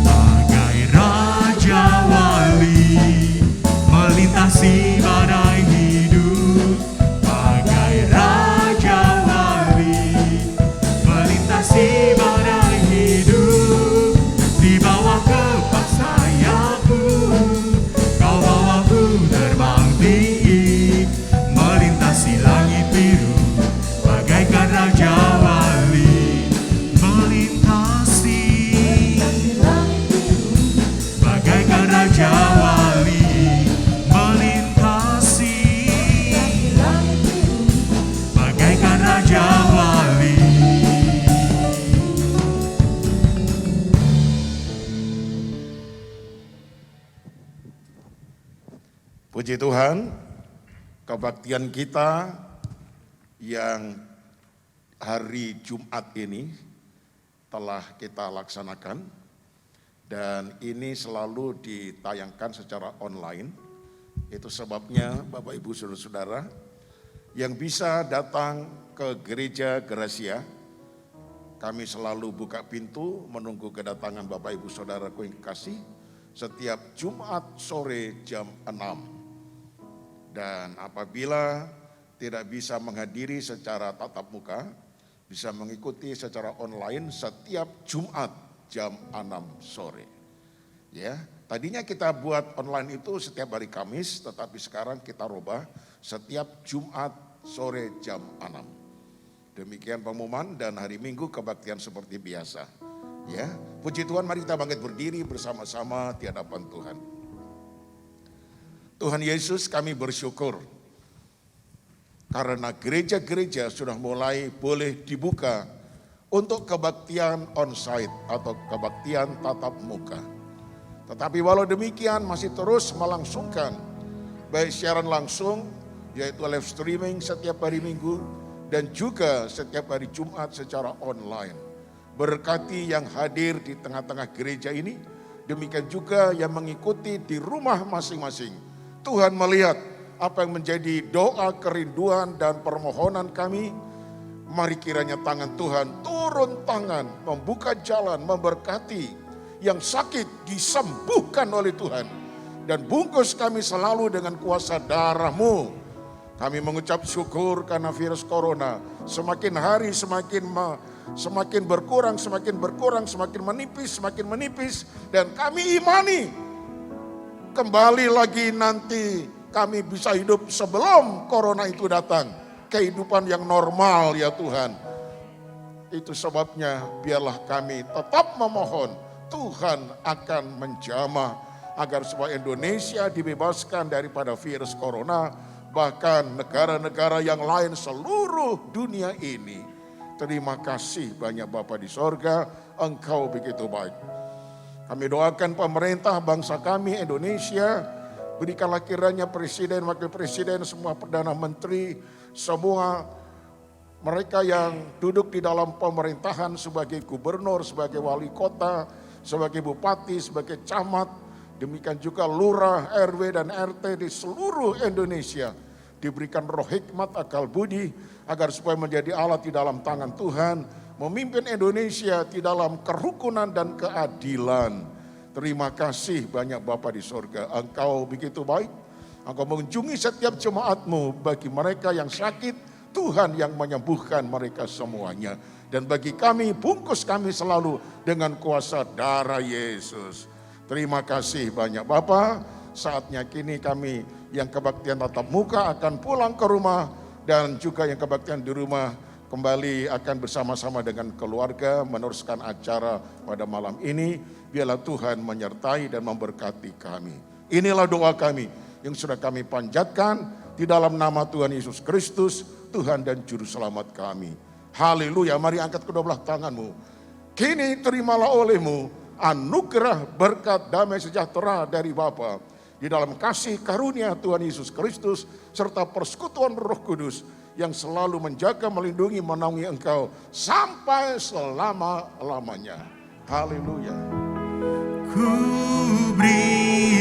bagai raja wali, melintasi badai hidup, bagai raja wali, melintasi badai hidup. Di bawah kepak sayapmu, kau bawaku terbang tinggi, melintasi langit biru, bagaikan raja wali, melintasi, bagaikan raja wali, melintasi, bagaikan raja wali. Puji Tuhan, kebaktian kita yang hari Jumat ini telah kita laksanakan, dan ini selalu ditayangkan secara online. Itu sebabnya Bapak Ibu Saudara-saudara yang bisa datang ke gereja Gracia, kami selalu buka pintu menunggu kedatangan Bapak Ibu Saudaraku yang kekasih setiap Jumat sore jam 6. Dan apabila tidak bisa menghadiri secara tatap muka, bisa mengikuti secara online setiap Jumat jam 6 sore. Ya, tadinya kita buat online itu setiap hari Kamis, tetapi sekarang kita rubah setiap Jumat sore jam 6. Demikian pengumuman, dan hari Minggu kebaktian seperti biasa. Ya, puji Tuhan, mari kita bangkit berdiri bersama-sama di hadapan Tuhan. Tuhan Yesus, kami bersyukur karena gereja-gereja sudah mulai boleh dibuka untuk kebaktian onsite atau kebaktian tatap muka. Tetapi walau demikian masih terus melangsungkan baik siaran langsung, yaitu live streaming setiap hari Minggu, dan juga setiap hari Jumat secara online. Berkati yang hadir di tengah-tengah gereja ini, demikian juga yang mengikuti di rumah masing-masing. Tuhan melihat apa yang menjadi doa, kerinduan, dan permohonan kami. Mari kiranya tangan Tuhan turun tangan, membuka jalan, memberkati. Yang sakit disembuhkan oleh Tuhan. Dan bungkus kami selalu dengan kuasa darah-Mu. Kami mengucap syukur karena virus corona semakin hari semakin berkurang, semakin menipis. Dan kami imani kembali lagi nanti kami bisa hidup sebelum corona itu datang. Kehidupan yang normal ya Tuhan. Itu sebabnya biarlah kami tetap memohon Tuhan akan menjamah agar supaya Indonesia dibebaskan daripada virus corona. Bahkan negara-negara yang lain seluruh dunia ini. Terima kasih banyak Bapa di sorga, Engkau begitu baik. Kami doakan pemerintah bangsa kami Indonesia, berikanlah kiranya presiden, wakil presiden, semua perdana menteri, semua mereka yang duduk di dalam pemerintahan sebagai gubernur, sebagai wali kota, sebagai bupati, sebagai camat, demikian juga lurah, RW dan RT di seluruh Indonesia, diberikan roh hikmat, akal budi, agar supaya menjadi alat di dalam tangan Tuhan, memimpin Indonesia di dalam kerukunan dan keadilan. Terima kasih banyak Bapa di sorga, Engkau begitu baik. Engkau mengunjungi setiap jemaat-Mu, bagi mereka yang sakit, Tuhan yang menyembuhkan mereka semuanya. Dan bagi kami, bungkus kami selalu dengan kuasa darah Yesus. Terima kasih banyak Bapa. Saatnya kini kami yang kebaktian tatap muka akan pulang ke rumah, dan juga yang kebaktian di rumah kembali akan bersama-sama dengan keluarga meneruskan acara pada malam ini. Biarlah Tuhan menyertai dan memberkati kami. Inilah doa kami yang sudah kami panjatkan di dalam nama Tuhan Yesus Kristus, Tuhan dan Juru Selamat kami. Haleluya, mari angkat kedua belah tanganmu. Kini terimalah olehmu anugerah berkat damai sejahtera dari Bapa di dalam kasih karunia Tuhan Yesus Kristus serta persekutuan Roh Kudus yang selalu menjaga, melindungi, menaungi engkau sampai selama-lamanya. Haleluya. Ku beri